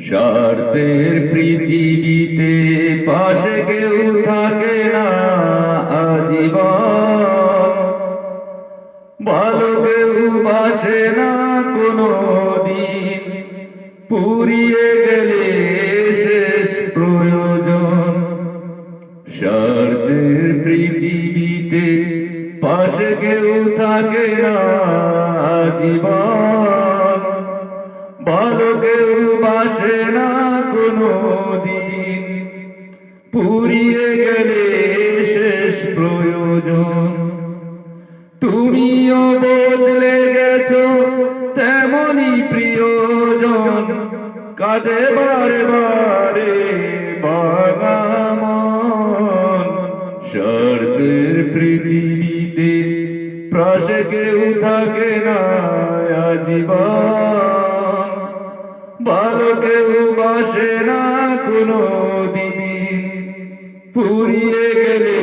স্বার্থের পৃথিবীতে পাশে কেউ থাকে না আজীবন, ভালো কেউ বাসে না কোনো দিন, পুরিয়ে গেলে শেষ প্রয়োজন। স্বার্থের পৃথিবীতে পাশে কেউ থাকে না আজীবন, ভালো কেউ বাসে না কোনো দিন, পুরিয়ে গেলে শেষ প্রয়োজন। তুমিও বদলে গেছো তেমনি প্রিয়জন, কাঁদে বারে বারে ভাঙা মন। স্বার্থের পৃথিবীতে পাশে কেউ থাকে না আজীবন, ভালো কেউ বাসে না কোনো দিন, পুরিয়ে গেলে